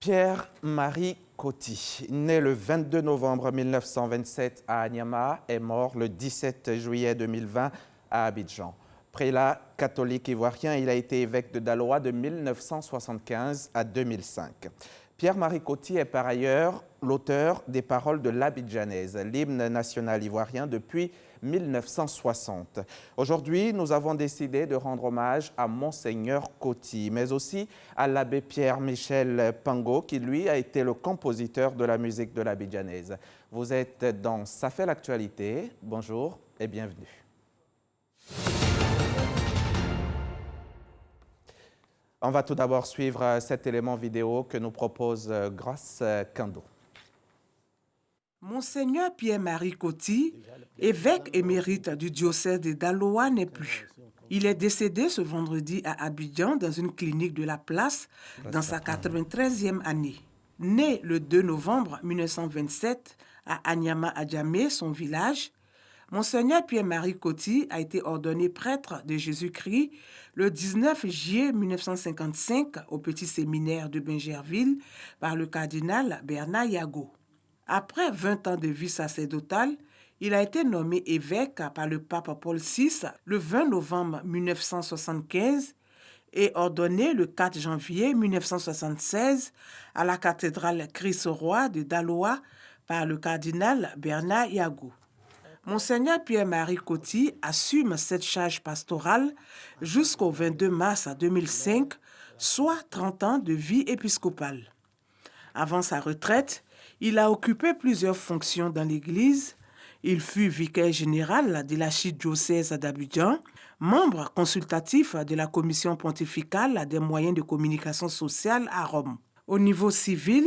Pierre-Marie Coty, né le 22 novembre 1927 à Anyama, est mort le 17 juillet 2020 à Abidjan. Prélat catholique ivoirien, il a été évêque de Daloa de 1975 à 2005. Pierre-Marie Coty est par ailleurs l'auteur des paroles de l'Abidjanaise, l'hymne national ivoirien depuis 1960. Aujourd'hui, nous avons décidé de rendre hommage à Monseigneur Coty, mais aussi à l'abbé Pierre-Michel Pango, qui lui a été le compositeur de la musique de l'Abidjanaise. Vous êtes dans Ça fait l'actualité. Bonjour et bienvenue. On va tout d'abord suivre cet élément vidéo que nous propose Grace Kando. Monseigneur Pierre-Marie Coty, évêque émérite du diocèse de Daloa, n'est plus. Il est décédé ce vendredi à Abidjan dans une clinique de la place dans sa 93e année. Né le 2 novembre 1927 à Anyama Adjamé, son village, Monseigneur Pierre-Marie Coty a été ordonné prêtre de Jésus-Christ le 19 juillet 1955 au petit séminaire de Bingerville par le cardinal Bernard Yago. Après 20 ans de vie sacerdotale, il a été nommé évêque par le pape Paul VI le 20 novembre 1975 et ordonné le 4 janvier 1976 à la cathédrale Christ-Roi de Daloa par le cardinal Bernard Yago. Monseigneur Pierre-Marie Coty assume cette charge pastorale jusqu'au 22 mars 2005, soit 30 ans de vie épiscopale. Avant sa retraite, il a occupé plusieurs fonctions dans l'Église. Il fut vicaire général de l'archidiocèse d'Abidjan, membre consultatif de la Commission pontificale des moyens de communication sociale à Rome. Au niveau civil,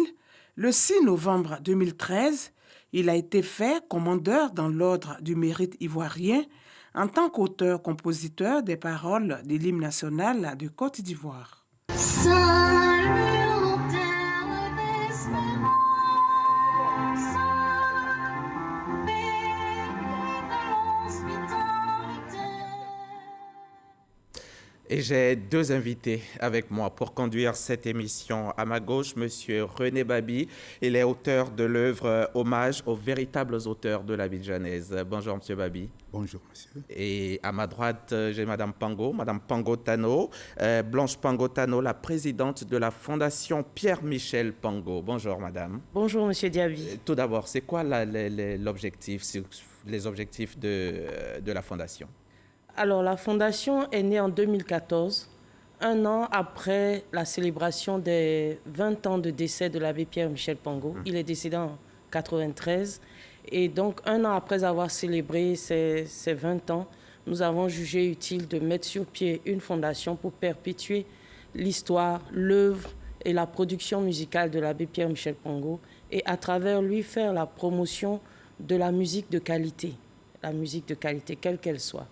le 6 novembre 2013, il a été fait commandeur dans l'Ordre du Mérite ivoirien en tant qu'auteur-compositeur des paroles de l'hymne national de Côte d'Ivoire. Et j'ai deux invités avec moi pour conduire cette émission. À ma gauche, M. René Babi. Il est auteur de l'œuvre Hommage aux véritables auteurs de l'Abidjanaise. Bonjour, M. Babi. Bonjour, monsieur. Et à ma droite, j'ai Mme Pango, Mme Pango Tano, Blanche Pango Tano, la présidente de la Fondation Pierre-Michel Pango. Bonjour, madame. Bonjour, M. Diaby. Tout d'abord, c'est quoi l'objectif, les objectifs de la Fondation? Alors, la Fondation est née en 2014, un an après la célébration des 20 ans de décès de l'abbé Pierre-Michel Pango. Il est décédé en 1993. Et donc, un an après avoir célébré ces 20 ans, nous avons jugé utile de mettre sur pied une fondation pour perpétuer l'histoire, l'œuvre et la production musicale de l'abbé Pierre-Michel Pango et à travers lui faire la promotion de la musique de qualité quelle qu'elle soit,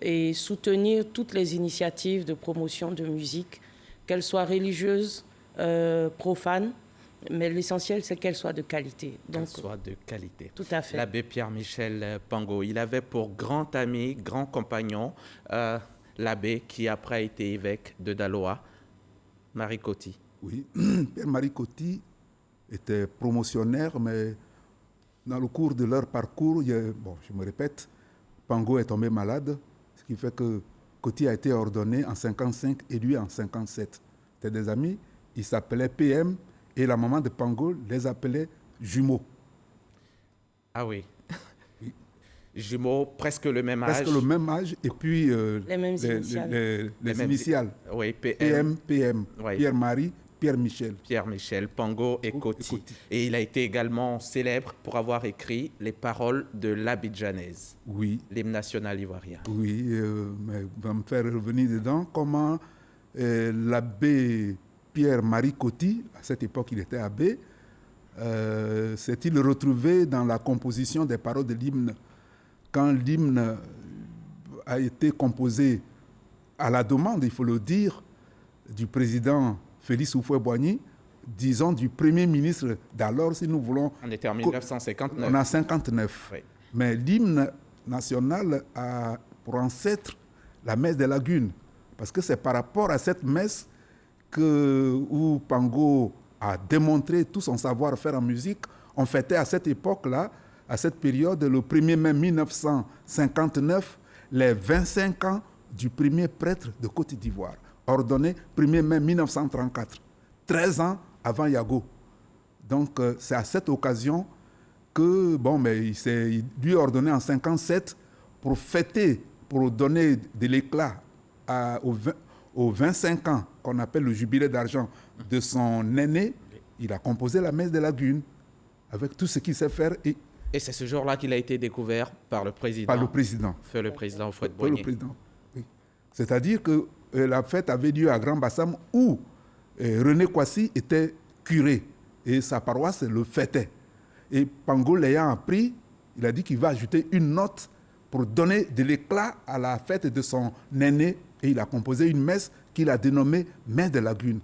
et soutenir toutes les initiatives de promotion de musique, qu'elles soient religieuses, profanes, mais l'essentiel, c'est qu'elles soient de qualité. Qu'elles soient de qualité. Tout à fait. L'abbé Pierre-Michel Pango, il avait pour grand ami, grand compagnon, l'abbé qui après a été évêque de Daloa, Marie Coty. Oui, Pierre-Marie Coty était promotionnaire, mais dans le cours de leur parcours, je me répète, Pango est tombé malade, ce qui fait que Coty a été ordonné en 1955 et lui en 1957. C'était des amis, ils s'appelaient PM et la maman de Pango les appelait jumeaux. Ah oui, oui. Jumeaux, presque le même âge. Presque le même âge et puis les mêmes initiales. Les initiales. Oui, PM. Oui. Pierre-Marie, Pierre-Michel. Pierre-Michel, Pango et Coty. Et il a été également célèbre pour avoir écrit les paroles de l'Abidjanaise. Oui. L'hymne national ivoirien. Oui, mais va me faire revenir dedans. Comment l'abbé Pierre-Marie Coty, à cette époque il était abbé, s'est-il retrouvé dans la composition des paroles de l'hymne quand l'hymne a été composé à la demande, il faut le dire, du président Félix Houphouët-Boigny, disons du premier ministre d'alors, si nous voulons... On était en 1959. On est en 1959. Oui. Mais l'hymne national a pour ancêtre la messe des lagunes, parce que c'est par rapport à cette messe où Pango a démontré tout son savoir-faire en musique. On fêtait à cette époque-là, à cette période, le 1er mai 1959, les 25 ans du premier prêtre de Côte d'Ivoire, ordonné 1er mai 1934, 13 ans avant Yago. Donc, c'est à cette occasion que, il lui est ordonné en 1957 pour fêter, pour donner de l'éclat aux 25 ans qu'on appelle le jubilé d'argent de son aîné. Il a composé la messe des lagunes avec tout ce qu'il sait faire. Et c'est ce jour-là qu'il a été découvert par le président. Par le président. Feu le président Houphouët-Boigny. Oui. C'est-à-dire que la fête avait lieu à Grand Bassam où René Kwasi était curé et sa paroisse le fêtait. Et Pango l'ayant appris, il a dit qu'il va ajouter une note pour donner de l'éclat à la fête de son aîné. Et il a composé une messe qu'il a dénommée Messe des Lagunes.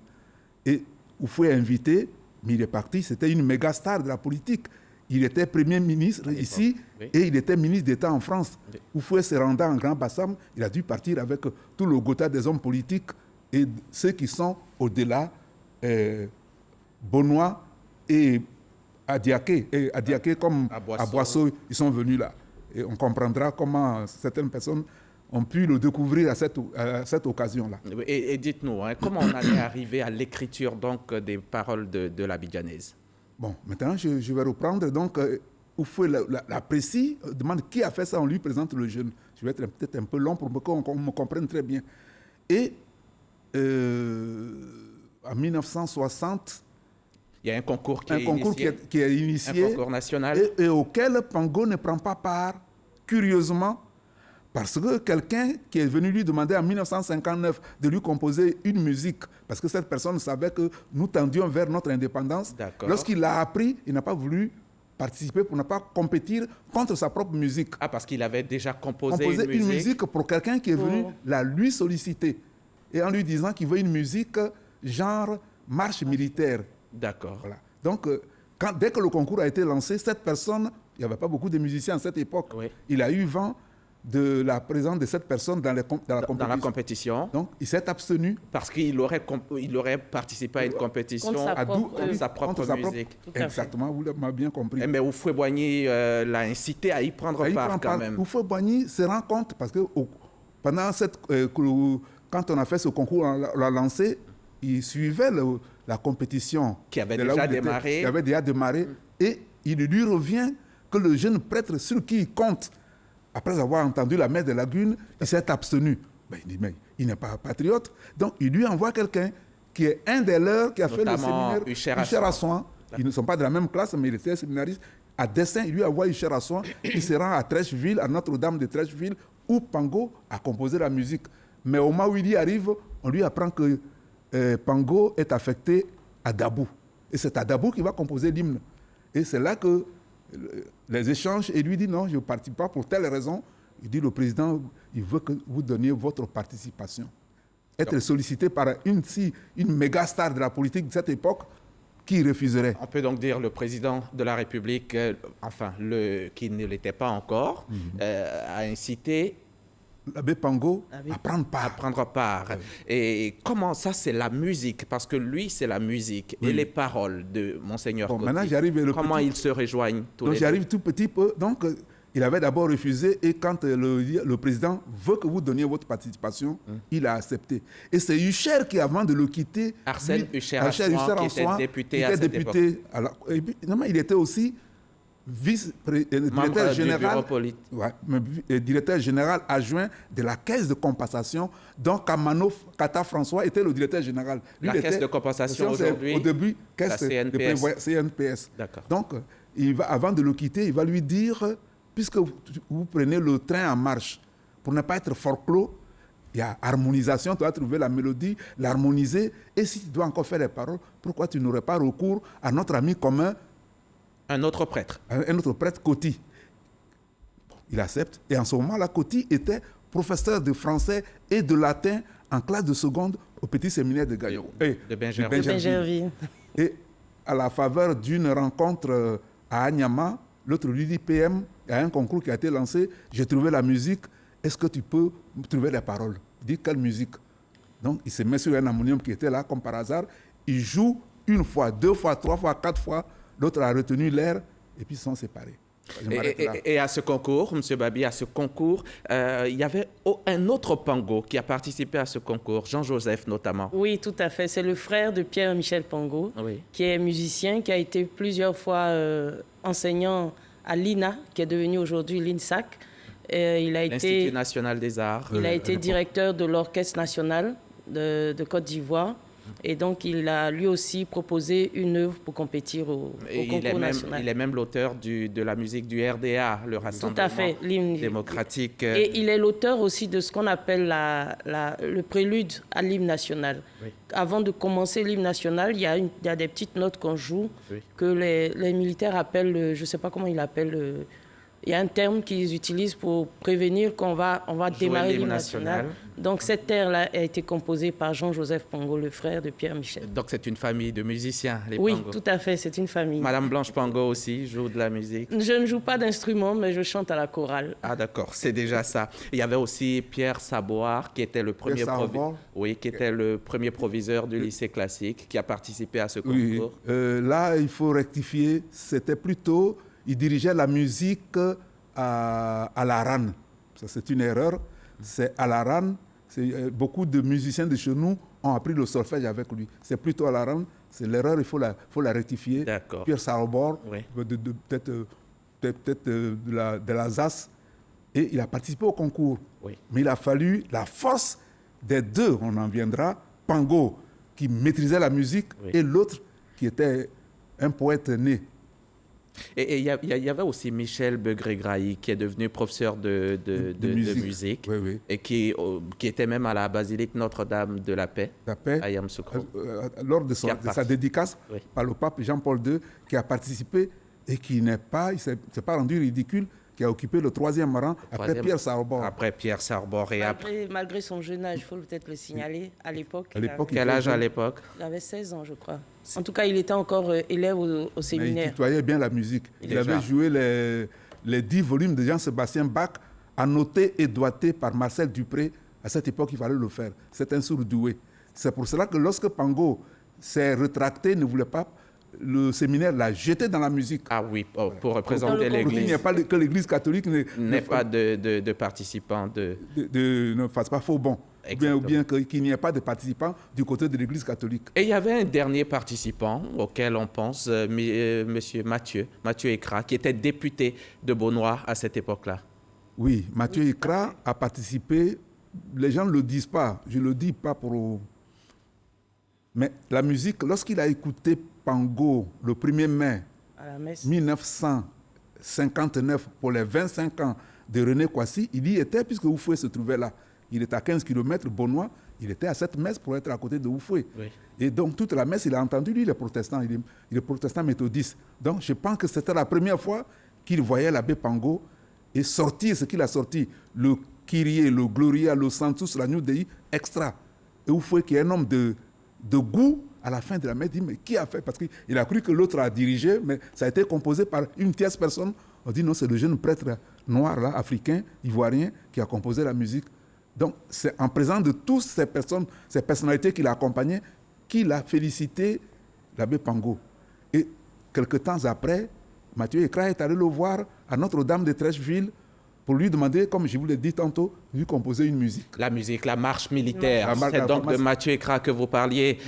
Et Houphouët est invité, mais il est parti. C'était une méga star de la politique. Il était Premier ministre ici et il était ministre d'État en France. Houphouët se rendant en Grand Bassam, il a dû partir avec tout le gotha des hommes politiques et ceux qui sont au-delà, Benoît et Adiaké. Et Adiaké comme à Boisseau, ils sont venus là. Et on comprendra comment certaines personnes ont pu le découvrir à cette occasion-là. Et dites-nous, comment on en est arrivé à l'écriture donc des paroles de l'abidjanaise? Bon, maintenant, je vais reprendre. Donc, Houphouët l'apprécie, demande qui a fait ça, on lui présente le jeune. Je vais être peut-être un peu long pour qu'on me comprenne très bien. Et en 1960, il y a un concours qui est initié. Un concours national. Et auquel Pango ne prend pas part, curieusement, parce que quelqu'un qui est venu lui demander en 1959 de lui composer une musique, parce que cette personne savait que nous tendions vers notre indépendance, lorsqu'il l'a appris, il n'a pas voulu participer pour ne pas compétir contre sa propre musique. Ah, parce qu'il avait déjà composé une musique pour quelqu'un qui est venu lui solliciter, et en lui disant qu'il veut une musique genre marche militaire. D'accord. Voilà. Donc, dès que le concours a été lancé, cette personne, il n'y avait pas beaucoup de musiciens à cette époque, il a eu vent de la présence de cette personne dans la compétition. Donc, il s'est abstenu. Parce qu'il aurait participé à une compétition contre sa propre musique. Exactement, vous m'avez bien compris. Mais Houphouët-Boigny l'a incité à y prendre part quand même. Houphouët-Boigny se rend compte, parce que pendant quand on a fait ce concours, on l'a lancé, il suivait la compétition qui avait déjà démarré. Et il lui revient que le jeune prêtre sur qui il compte, après avoir entendu la messe des lagunes, il s'est abstenu. Il dit, mais il n'est pas patriote. Donc, il lui envoie quelqu'un qui est un des leurs, qui a fait le séminaire Hucher Assouan. Ils ne sont pas de la même classe, mais il était séminariste. À dessein, il lui envoie Hucher Assouan. Il se rend à Trècheville, à Notre-Dame de Trècheville, où Pango a composé la musique. Mais au moment où il y arrive, on lui apprend que Pango est affecté à Dabou. Et c'est à Dabou qu'il va composer l'hymne. Et c'est là que les échanges, et lui dit non, je ne participe pas pour telle raison. Il dit le président, il veut que vous donniez votre participation. Être sollicité par une méga star de la politique de cette époque, qui refuserait? On peut donc dire le président de la République, qui ne l'était pas encore, a incité l'abbé Pango à prendre part. Oui. Et comment ça, c'est la musique? Parce que lui, c'est la musique et les paroles de Monseigneur Coty. Maintenant, j'arrive comment ils se rejoignent tous les deux? J'arrive tout petit peu. Donc, il avait d'abord refusé et quand le président veut que vous donniez votre participation, il a accepté. Et c'est Hucher qui, avant de le quitter, Arsène Hucher Assouan, qui était député à cette époque. Il était aussi directeur général, directeur général adjoint de la caisse de compensation, dont Kata François était le directeur général. Lui, la caisse de compensation aujourd'hui, au début, caisse de CNPS. Donc, avant de le quitter, il va lui dire, puisque vous prenez le train en marche, pour ne pas être forclos, il y a harmonisation, tu dois trouver la mélodie, l'harmoniser, et si tu dois encore faire les paroles, pourquoi tu n'aurais pas recours à notre ami commun, un autre prêtre, Coty. Il accepte. Et en ce moment-là, Coty était professeur de français et de latin en classe de seconde au petit séminaire de Gaillon. De Bingerville. Et à la faveur d'une rencontre à Anyama, l'autre lui dit, PM, il y a un concours qui a été lancé, j'ai trouvé la musique, est-ce que tu peux trouver les paroles? Il dit, quelle musique? Donc, il se met sur un harmonium qui était là, comme par hasard, il joue une fois, 2 fois, 3 fois, 4 fois. L'autre a retenu l'air et puis ils sont séparés. Et à ce concours, M. Babi, à ce concours, il y avait un autre Pango qui a participé à ce concours, Jean-Joseph notamment. Oui, tout à fait. C'est le frère de Pierre-Michel Pango, oui, qui est musicien, qui a été plusieurs fois enseignant à l'INA, qui est devenu aujourd'hui l'INSAC. L'Institut national des arts. Il a été directeur de l'Orchestre national de Côte d'Ivoire. Et donc, il a lui aussi proposé une œuvre pour compétir au concours national. Il est même l'auteur de la musique du RDA, le Rassemblement tout à fait, démocratique. Et il est l'auteur aussi de ce qu'on appelle le prélude à l'hymne national. Oui. Avant de commencer l'hymne national, il y a des petites notes qu'on joue, oui, que les militaires appellent, je ne sais pas comment ils l'appellent, il y a un terme qu'ils utilisent pour prévenir qu'on va démarrer l'hymne national. Donc cette air-là a été composée par Jean-Joseph Pango, le frère de Pierre-Michel. Donc c'est une famille de musiciens, les Oui, Pango. Tout à fait, c'est une famille. Madame Blanche Pango aussi joue de la musique? Je ne joue pas d'instrument, mais je chante à la chorale. Ah d'accord, c'est déjà ça. Il y avait aussi Pierre Saboir, qui était le premier, qui était le premier proviseur du lycée classique, qui a participé à ce concours. Oui. Là, il faut rectifier, c'était plutôt... Il dirigeait la musique à la RAN. Ça, c'est une erreur. C'est à la RAN. Beaucoup de musiciens de chez nous ont appris le solfège avec lui. C'est plutôt à la RAN. C'est l'erreur, il faut la rectifier. D'accord. Pierre Sarobor, oui, peut-être de l'Alsace. Et il a participé au concours. Oui. Mais il a fallu la force des deux, on en viendra. Pango, qui maîtrisait la musique, oui, et l'autre, qui était un poète né. Et il y avait aussi Michel Begré-Grahi, qui est devenu professeur de musique oui, oui, et qui était même à la basilique Notre-Dame de la Paix, à Yamoussoukro. Lors de sa dédicace, oui, par le pape Jean-Paul II, qui a participé et qui il ne s'est pas rendu ridicule, qui a occupé le 3e rang après Pierre Sarobor. Après Pierre Sarobor et malgré son jeune âge, il faut peut-être le signaler, à l'époque. Quel âge à l'époque? Il avait 16 ans, je crois. En tout cas, il était encore élève au séminaire. Mais il tutoyait bien la musique. Il avait joué les 10 volumes de Jean-Sébastien Bach, annotés et doigtés par Marcel Dupré. À cette époque, il fallait le faire. C'est un sourd doué. C'est pour cela que lorsque Pango s'est rétracté, ne voulait pas, le séminaire l'a jeté dans la musique. Ah oui, pour représenter l'Église. Il n'y a pas que l'Église catholique n'ait pas de participants. Ne fasse pas faux bon. Ou bien qu'il n'y ait pas de participants du côté de l'Église catholique. Et il y avait un dernier participant auquel on pense, Monsieur Mathieu Ekra, qui était député de Beaunois à cette époque-là. Oui, Mathieu Ekra a participé. Les gens ne le disent pas. Je ne le dis pas pour... Mais la musique, lorsqu'il a écouté Pango le 1er mai 1959 pour les 25 ans de René Kwasi, il y était puisque Oufoué se trouvait là. Il était à 15 km, Beaunois, il était à cette messe pour être à côté de Oufoué. Oui. Et donc toute la messe, il a entendu, lui, il est protestant, il est protestant méthodiste. Donc je pense que c'était la première fois qu'il voyait l'abbé Pango et sortir ce qu'il a sorti, le Kyrie, le Gloria, le Santus, la New Dei, extra. Et Oufoué, qui est un homme de goût, à la fin de la messe, dit, mais qui a fait? Parce qu'il a cru que l'autre a dirigé, mais ça a été composé par une tierce personne. On dit, non, c'est le jeune prêtre noir, là, africain, ivoirien, qui a composé la musique. Donc, c'est en présence de toutes ces personnes, ces personnalités qui l'accompagnaient, qu'il a félicité l'abbé Pango. Et quelques temps après, Mathieu Ekra est allé le voir à Notre-Dame de Trècheville pour lui demander, comme je vous l'ai dit tantôt, de lui composer une musique. La musique, la marche militaire. C'est donc de Mathieu Ekra que vous parliez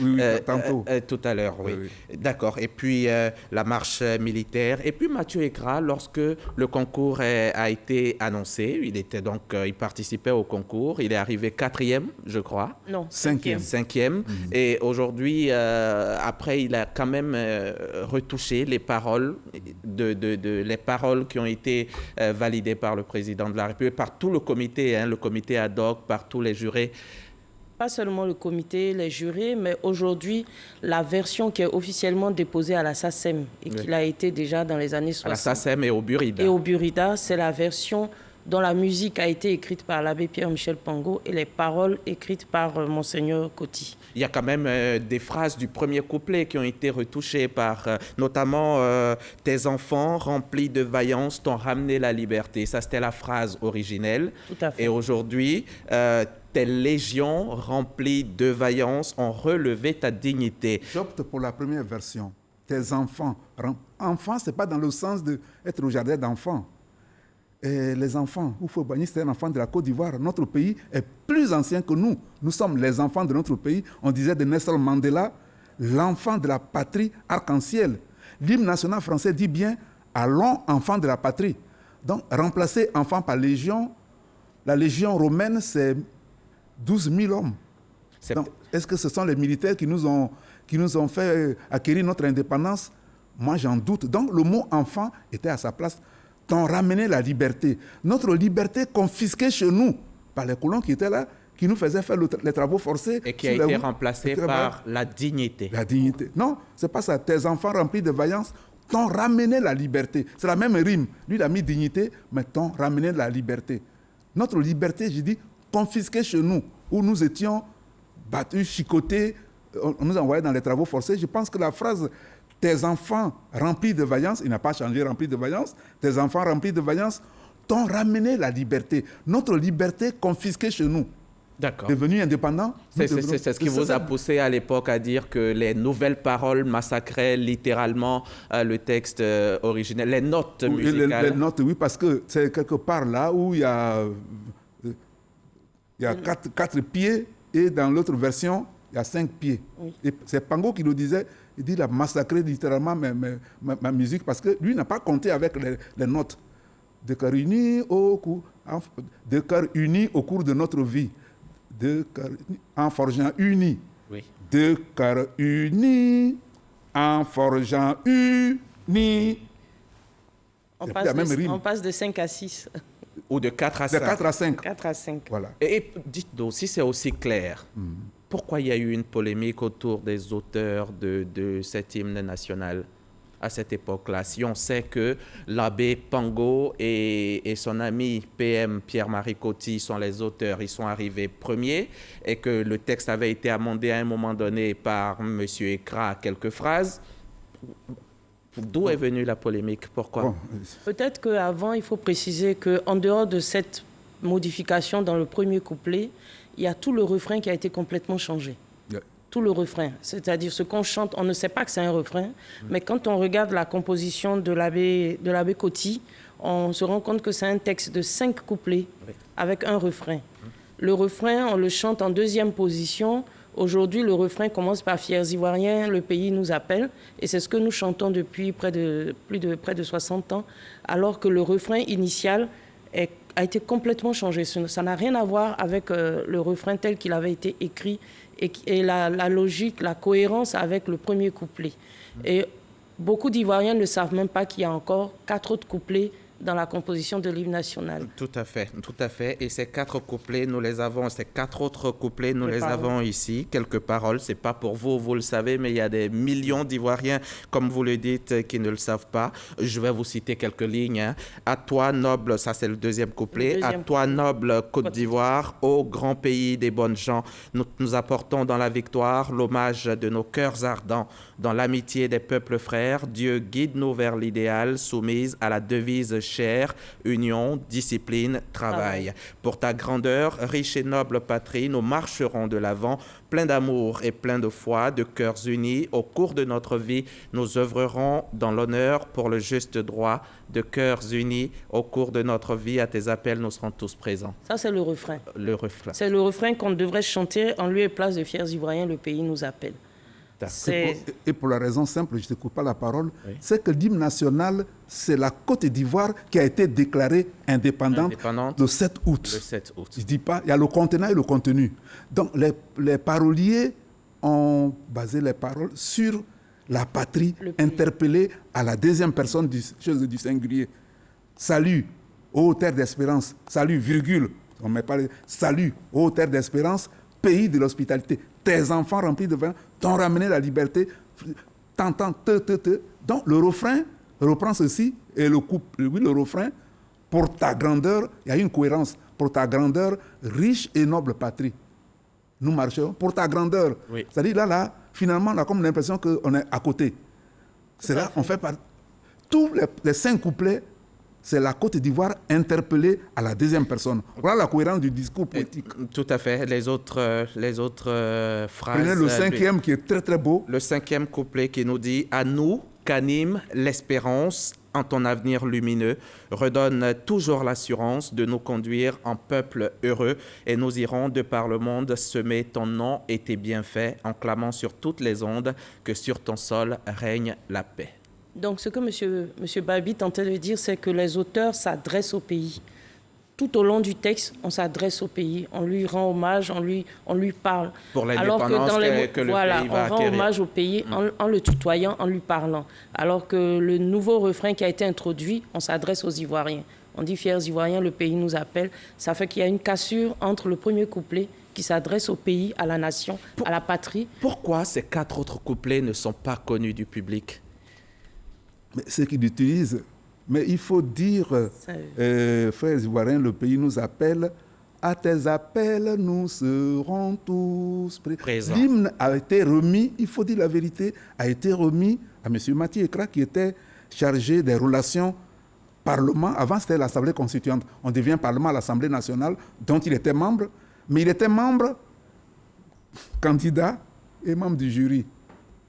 tantôt. Tout à l'heure. Oui. D'accord. Et puis la marche militaire. Et puis Mathieu Ekra, lorsque le concours a été annoncé, il participait au concours. Il est arrivé 4e, je crois. Non, 5e. 5e. Et aujourd'hui, après, il a quand même retouché les paroles, les paroles qui ont été validées par le président de la République, par tout le comité, le comité ad hoc, par tous les jurés. Pas seulement le comité, les jurés, mais aujourd'hui, la version qui est officiellement déposée à la SACEM et qui l'a été déjà dans les années 60. À la SACEM et au Burida. Et au Burida, c'est la version dont la musique a été écrite par l'abbé Pierre-Michel Pango et les paroles écrites par Monseigneur Coty. Il y a quand même des phrases du premier couplet qui ont été retouchées par notamment tes enfants remplis de vaillance t'ont ramené la liberté. Ça, c'était la phrase originelle. Tout à fait. Et aujourd'hui, tes légions remplies de vaillance ont relevé ta dignité. J'opte pour la première version. Tes enfants. Enfants, ce n'est pas dans le sens d'être au jardin d'enfants. Et les enfants, Houphouët-Boigny, c'est un enfant de la Côte d'Ivoire. Notre pays est plus ancien que nous. Nous sommes les enfants de notre pays. On disait de Nelson Mandela, l'enfant de la patrie arc-en-ciel. L'hymne national français dit bien « Allons, enfants de la patrie ». Donc, remplacer enfant par légion, la légion romaine, c'est 12 000 hommes. Donc, est-ce que ce sont les militaires qui nous ont fait acquérir notre indépendance? Moi, j'en doute. Donc, le mot « enfant » était à sa place. T'ont ramené la liberté. Notre liberté confisquée chez nous par les colons qui étaient là, qui nous faisaient faire les travaux forcés. Et qui a été remplacée par la dignité. La dignité. Non, c'est pas ça. Tes enfants remplis de vaillance t'ont ramené la liberté. C'est la même rime. Lui, il a mis dignité, mais t'ont ramené la liberté. Notre liberté, j'ai dit, confisquée chez nous, où nous étions battus, chicotés, on nous envoyait dans les travaux forcés. Je pense que la phrase « tes enfants remplis de vaillance », il n'a pas changé, remplis de vaillance, « tes enfants remplis de vaillance t'ont ramené la liberté ». Notre liberté confisquée chez nous. D'accord. Devenu indépendant. C'est ce qui vous a poussé à l'époque à dire que les nouvelles paroles massacraient littéralement le texte originel, les notes musicales. Les notes, oui, parce que c'est quelque part là où il y a, quatre pieds et dans l'autre version, il y a 5 pieds. Oui. Et c'est Pango qui nous disait, il dit, il a massacré littéralement ma musique parce que lui n'a pas compté avec les notes. De cœurs unis au cours de notre vie. En forgeant unis. Oui. De cœurs unis, en forgeant unis. On passe de 5 à 6. Ou de 4 à 5. De 4 à 5. 4 à 5. Voilà. Et dites-nous, si c'est aussi clair, pourquoi il y a eu une polémique autour des auteurs de cet hymne national à cette époque-là? Si on sait que l'abbé Pango et son ami PM Pierre-Marie Coty sont les auteurs, ils sont arrivés premiers, et que le texte avait été amendé à un moment donné par M. Ekra à quelques phrases, d'où est venue la polémique? Pourquoi? Peut-être qu'avant, il faut préciser qu'en dehors de cette modification dans le premier couplet, il y a tout le refrain qui a été complètement changé. Tout le refrain, c'est-à-dire ce qu'on chante, on ne sait pas que c'est un refrain, mais quand on regarde la composition de l'abbé Coty, on se rend compte que c'est un texte de 5 couplets avec un refrain. Le refrain, on le chante en 2e position. Aujourd'hui, le refrain commence par « Fiers Ivoiriens, le pays nous appelle », et c'est ce que nous chantons depuis près de 60 ans, alors que le refrain initial a été complètement changé. Ça n'a rien à voir avec le refrain tel qu'il avait été écrit et la logique, la cohérence avec le premier couplet. Et beaucoup d'Ivoiriens ne savent même pas qu'il y a encore 4 autres couplets dans la composition de l'hymne national. Tout à fait, tout à fait. Et ces 4 couplets, nous les avons, ces 4 autres couplets, nous les avons ici. Quelques paroles, c'est pas pour vous, vous le savez, mais il y a des millions d'Ivoiriens, comme vous le dites, qui ne le savent pas. Je vais vous citer quelques lignes. Hein. À toi, noble, ça c'est le 2e couplet. À toi, noble Côte d'Ivoire, ô grand pays des bonnes gens, nous apportons dans la victoire l'hommage de nos cœurs ardents. Dans l'amitié des peuples frères, Dieu guide-nous vers l'idéal, soumise à la devise chère, union, discipline, travail. Pour ta grandeur, riche et noble patrie, nous marcherons de l'avant, plein d'amour et plein de foi, de cœurs unis. Au cours de notre vie, nous œuvrerons dans l'honneur pour le juste droit, de cœurs unis. Au cours de notre vie, à tes appels, nous serons tous présents. Ça, c'est le refrain. Le refrain. C'est le refrain qu'on devrait chanter en lieu et place de Fiers Ivoiriens, le pays nous appelle. Et pour la raison simple, je ne te coupe pas la parole, c'est que l'hymne national, c'est la Côte d'Ivoire qui a été déclarée indépendante le 7 août. Le 7 août. Je ne dis pas, il y a le contenant et le contenu. Donc les paroliers ont basé les paroles sur la patrie interpellée à la 2e personne du singulier. Salut, ô terre d'espérance. Salut, virgule. On met pas salut, ô terre d'espérance, pays de l'hospitalité. Tes enfants remplis de vin t'ont ramené la liberté. T'entends, te. Donc le refrain reprend ceci et le refrain pour ta grandeur, il y a une cohérence, pour ta grandeur, riche et noble patrie. Nous marchons pour ta grandeur. Oui. C'est-à-dire là, finalement, on a comme l'impression qu'on est à côté. C'est là, on fait par... Tous les 5 couplets, c'est la Côte d'Ivoire interpellée à la deuxième personne. Voilà la cohérence du discours politique. Tout à fait. Les autres phrases... Prenez le 5e qui est très très beau. Le 5e couplet qui nous dit « À nous qu'anime l'espérance en ton avenir lumineux, redonne toujours l'assurance de nous conduire en peuple heureux et nous irons de par le monde semer ton nom et tes bienfaits en clamant sur toutes les ondes que sur ton sol règne la paix. » Donc, ce que monsieur Babi tentait de dire, c'est que les auteurs s'adressent au pays. Tout au long du texte, on s'adresse au pays, on lui rend hommage, on lui parle. Pour l'indépendance que le voilà, pays va on rend acquérir. hommage au pays en le tutoyant, en lui parlant. Alors que le nouveau refrain qui a été introduit, on s'adresse aux Ivoiriens. On dit « Fiers Ivoiriens, le pays nous appelle ». Ça fait qu'il y a une cassure entre le premier couplet qui s'adresse au pays, à la nation, à la patrie. Pourquoi ces 4 autres couplets ne sont pas connus du public? Mais ce qu'il utilise, mais il faut dire, frères Ivoiriens, le pays nous appelle, à tes appels nous serons tous présents. L'hymne a été remis, il faut dire la vérité, a été remis à M. Mathieu Ekra qui était chargé des relations Parlement. Avant c'était l'Assemblée constituante, on devient Parlement à l'Assemblée nationale dont il était membre, mais il était membre, candidat et membre du jury.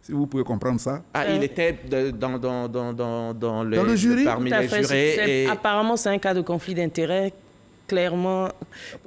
Si vous pouvez comprendre ça. Ah, il était dans le jury, parmi les jurés. Apparemment, c'est un cas de conflit d'intérêts, clairement.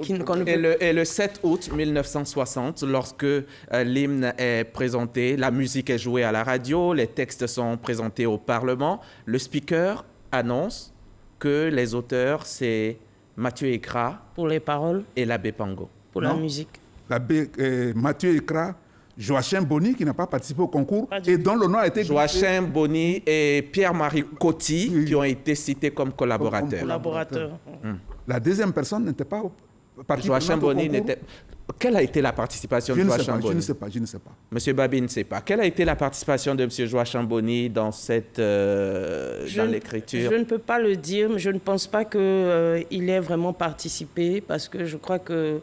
Et le 7 août 1960, lorsque l'hymne est présenté, la musique est jouée à la radio, les textes sont présentés au Parlement, le speaker annonce que les auteurs, c'est Mathieu Ekra pour les paroles et l'abbé Pango. Pour la musique. L'abbé Mathieu Ekra, Joachim Bonny, qui n'a pas participé au concours et dont le nom a été... Joachim Bonny et Pierre-Marie Coty, qui ont été cités comme collaborateurs. La deuxième personne n'était pas partie Joachim Bonny n'était... Quelle a été la participation de Joachim Bonny? Je ne sais pas. Monsieur Babi ne sait pas. Quelle a été la participation de Monsieur Joachim Bonny dans dans l'écriture? Je ne peux pas le dire, mais je ne pense pas qu'il ait vraiment participé parce que je crois que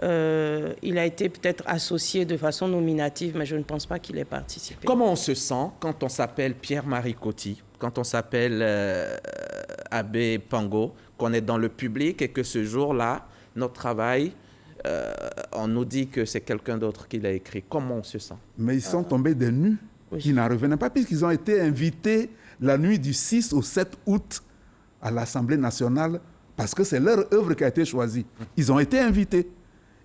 il a été peut-être associé de façon nominative, mais je ne pense pas qu'il ait participé. Comment on se sent quand on s'appelle Pierre-Marie Coty, quand on s'appelle Abbé Pango, qu'on est dans le public et que ce jour-là, notre travail, on nous dit que c'est quelqu'un d'autre qui l'a écrit? Comment on se sent? Mais ils sont tombés des nues qui n'en revenaient pas puisqu'ils ont été invités la nuit du 6 au 7 août à l'Assemblée nationale parce que c'est leur œuvre qui a été choisie. Ils ont été invités.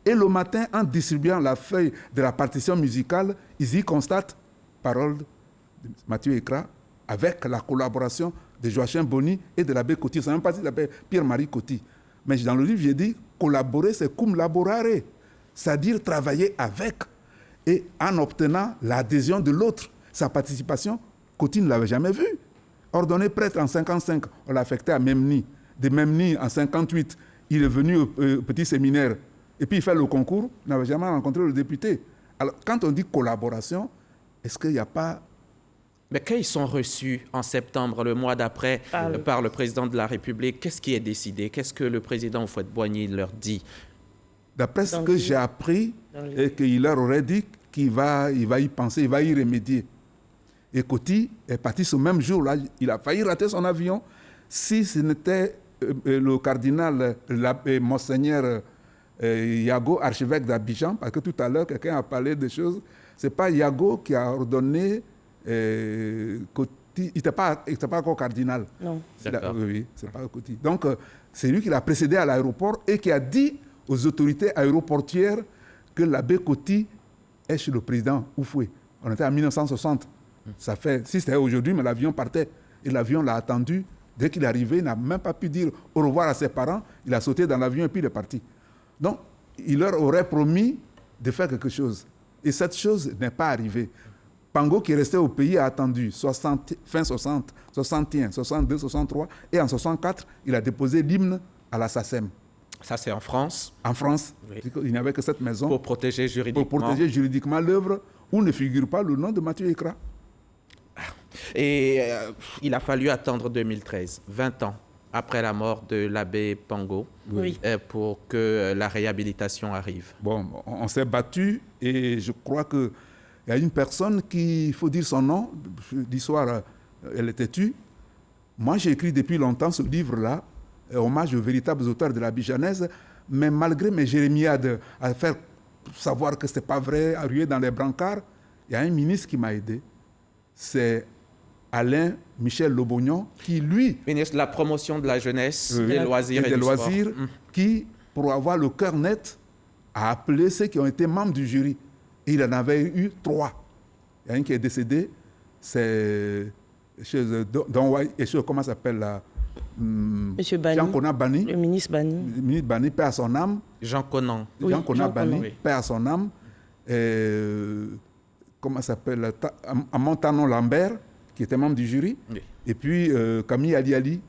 Et le matin, en distribuant la feuille de la partition musicale, ils y constatent parole de Mathieu Ekra avec la collaboration de Joachim Bonny et de l'abbé Coty. Ça ne même pas si l'abbé Pierre-Marie Coty. Mais dans le livre, j'ai dit collaborer, c'est cum laborare, c'est-à-dire travailler avec et en obtenant l'adhésion de l'autre. Sa participation, Coty ne l'avait jamais vue. Ordonné prêtre en 55, on l'a affecté à Memni. De Memni en 58, il est venu au petit séminaire. Et puis il fait le concours, il n'avait jamais rencontré le député. Alors, quand on dit collaboration, est-ce qu'il n'y a pas... Mais quand ils sont reçus en septembre, le mois d'après, par le président de la République, qu'est-ce qui est décidé? Qu'est-ce que le président Houphouët-Boigny leur dit? D'après ce que j'ai appris, et qu'il leur aurait dit qu'il va y penser, il va y remédier. Et Coty est parti ce même jour-là. Il a failli rater son avion si ce n'était le cardinal, Monseigneur Yago, archevêque d'Abidjan, parce que tout à l'heure, quelqu'un a parlé des choses. Ce n'est pas Yago qui a ordonné Coty. Il n'était pas encore cardinal. Non. Oui, c'est pas Coty. Donc, c'est lui qui l'a précédé à l'aéroport et qui a dit aux autorités aéroportières que l'abbé Coty est chez le président Houphouët. On était en 1960. Ça fait, si c'était aujourd'hui, mais l'avion partait. Et l'avion l'a attendu. Dès qu'il est arrivé, il n'a même pas pu dire au revoir à ses parents. Il a sauté dans l'avion et puis il est parti. Donc, il leur aurait promis de faire quelque chose. Et cette chose n'est pas arrivée. Pango, qui est resté au pays, a attendu fin 60, 61, 62, 63. Et en 64, il a déposé l'hymne à la SACEM. Ça, c'est en France? En France. Oui. Il n'y avait que cette maison. Pour protéger juridiquement. Pour protéger juridiquement l'œuvre où ne figure pas le nom de Mathieu Ekra. Et il a fallu attendre 2013, 20 ans, après la mort de l'abbé Pango, Oui. pour que la réhabilitation arrive. Bon, on s'est battu et je crois qu'il y a une personne qui, il faut dire son nom, jeudi soir, elle était tue. Moi, j'ai écrit depuis longtemps ce livre-là, hommage aux véritables auteurs de la Bijanaise, mais malgré mes jérémiades à faire savoir que ce n'était pas vrai, à ruer dans les brancards, il y a un ministre qui m'a aidé. C'est Alain Michel Lobognon, qui, lui... Ministre de la promotion de la jeunesse, des loisirs et des du loisirs, sport. qui, pour avoir le cœur net, a appelé ceux qui ont été membres du jury. Et il en avait eu 3. Il y a un qui est décédé, c'est comment ça s'appelle là, Monsieur Bani, Jean Kona Bani, le ministre Bani. le ministre Bani, paix à son âme. Jean Conan. Oui, Jean Kona Jean Bani, Conan. Oui. paix à son âme. Comment ça s'appelle, Amontanon Lambert, qui était membre du jury. Oui. Et puis Camille Ali.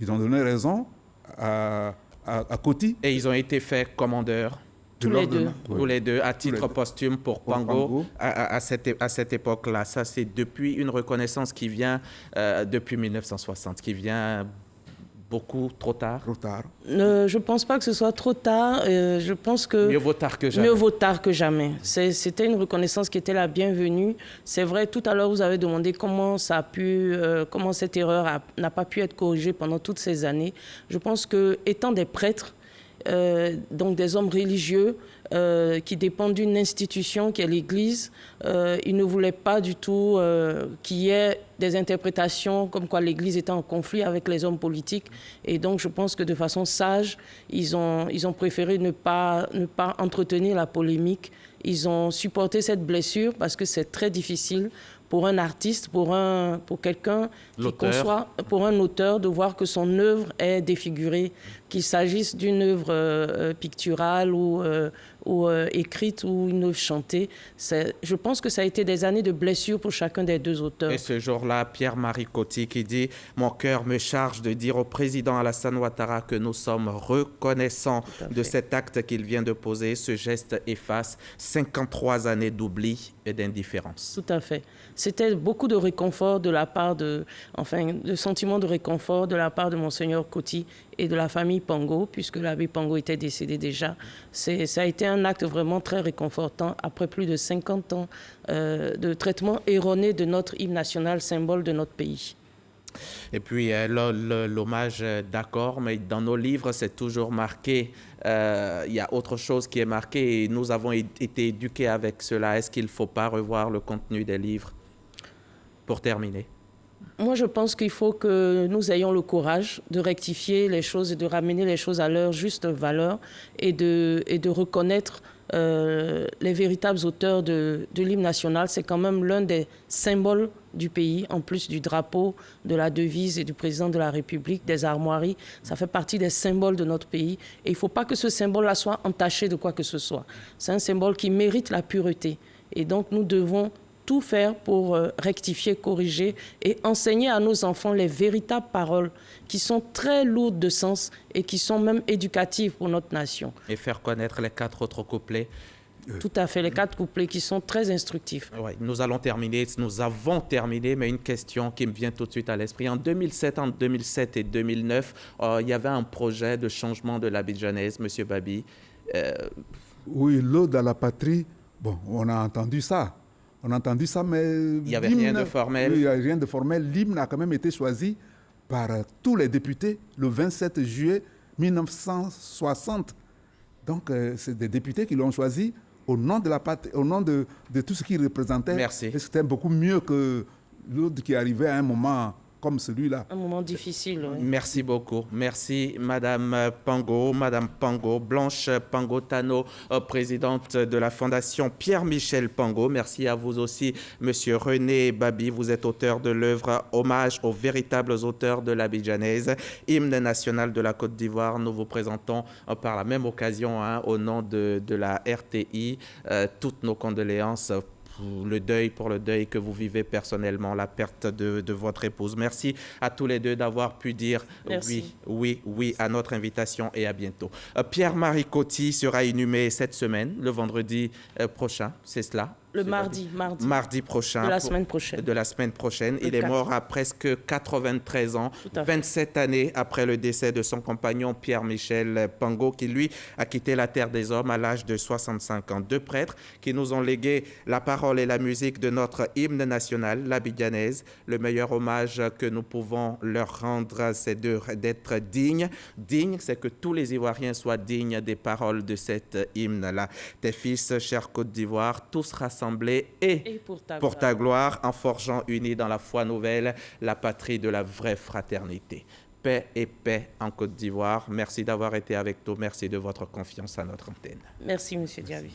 Ils ont donné raison à Coty. Et ils ont été faits commandeurs, Tous les deux. tous les deux, à titre les deux. posthume pour Pango, Pango. à cette époque-là. Ça, c'est depuis une reconnaissance qui vient depuis 1960, qui vient beaucoup trop tard. Trop tard. Je ne pense pas que ce soit trop tard. Je pense que Mieux vaut tard que jamais. mieux vaut tard que jamais. C'était une reconnaissance qui était la bienvenue. C'est vrai, tout à l'heure, vous avez demandé comment ça a pu, comment cette erreur n'a pas pu être corrigée pendant toutes ces années. Je pense que, étant des prêtres, donc des hommes religieux qui dépendent d'une institution qui est l'Église, ils ne voulaient pas du tout qu'il y ait des interprétations comme quoi l'Église était en conflit avec les hommes politiques. Et donc, je pense que de façon sage, ils ont préféré ne pas entretenir la polémique. Ils ont supporté cette blessure parce que c'est très difficile pour un artiste, pour quelqu'un qui conçoit, pour un auteur, de voir que son œuvre est défigurée, qu'il s'agisse d'une œuvre picturale ou écrite ou une œuvre chantée. Je pense que ça a été des années de blessures pour chacun des deux auteurs. Et ce jour-là, Pierre-Marie Coty qui dit « Mon cœur me charge de dire au président Alassane Ouattara que nous sommes reconnaissants de cet acte qu'il vient de poser. Ce geste efface 53 années d'oubli et d'indifférence. » Tout à fait. C'était beaucoup de réconfort de la part de sentiment de réconfort de la part de Monseigneur Coty et de la famille Pango, puisque l'abbé Pango était décédé déjà. Ça a été un acte vraiment très réconfortant après plus de 50 ans de traitement erroné de notre hymne national, symbole de notre pays. Et puis l'hommage, d'accord, mais dans nos livres, c'est toujours marqué. Il y a autre chose qui est marqué et nous avons été éduqués avec cela. Est-ce qu'il ne faut pas revoir le contenu des livres pour terminer? Moi, je pense qu'il faut que nous ayons le courage de rectifier les choses et de ramener les choses à leur juste valeur et de reconnaître les véritables auteurs de l'hymne national. C'est quand même l'un des symboles du pays, en plus du drapeau, de la devise et du président de la République, des armoiries. Ça fait partie des symboles de notre pays. Et il ne faut pas que ce symbole-là soit entaché de quoi que ce soit. C'est un symbole qui mérite la pureté. Et donc, nous devons tout faire pour rectifier, corriger et enseigner à nos enfants les véritables paroles qui sont très lourdes de sens et qui sont même éducatives pour notre nation. Et faire connaître les 4 autres couplets. Tout à fait, les 4 couplets qui sont très instructifs. Ouais, nous avons terminé, mais une question qui me vient tout de suite à l'esprit. En 2007 et 2009, il y avait un projet de changement de l'abidjanaise, M. Babi. Oui, l'Ode à la patrie, bon, on a entendu ça. Mais il n'y avait rien de formel. Oui, il n'y a rien de formel. L'hymne a quand même été choisi par tous les députés le 27 juillet 1960. Donc, c'est des députés qui l'ont choisi au nom de la patrie, au nom de tout ce qu'il représentait. Merci. Et c'était beaucoup mieux que l'autre qui arrivait à un moment comme celui-là. Un moment difficile, oui. Merci beaucoup. Merci, Madame Pango, Blanche Pango-Tano, présidente de la Fondation Pierre-Michel Pango. Merci à vous aussi, Monsieur René Babi. Vous êtes auteur de l'œuvre Hommage aux véritables auteurs de l'abidjanaise, hymne national de la Côte d'Ivoire. Nous vous présentons par la même occasion, au nom de la RTI, toutes nos condoléances pour le deuil que vous vivez personnellement, la perte de votre épouse. Merci à tous les deux d'avoir pu dire oui à notre invitation et à bientôt. Pierre-Marie Coty sera inhumé cette semaine, le vendredi prochain, c'est cela? Le mardi. Mardi prochain. De la semaine prochaine. De la semaine prochaine. Il est 4. mort à presque 93 ans, Tout à fait. 27 années après le décès de son compagnon Pierre-Michel Pango, qui lui a quitté la terre des hommes à l'âge de 65 ans. 2 prêtres qui nous ont légué la parole et la musique de notre hymne national, l'abidjanaise. Le meilleur hommage que nous pouvons leur rendre, c'est d'être dignes. Digne, c'est que tous les Ivoiriens soient dignes des paroles de cet hymne-là. Tes fils, chère Côte d'Ivoire, tous rassemblés et pour ta gloire, en forgeant unis dans la foi nouvelle, la patrie de la vraie fraternité. Paix et paix en Côte d'Ivoire. Merci d'avoir été avec nous. Merci de votre confiance à notre antenne. Merci, M. Diaby.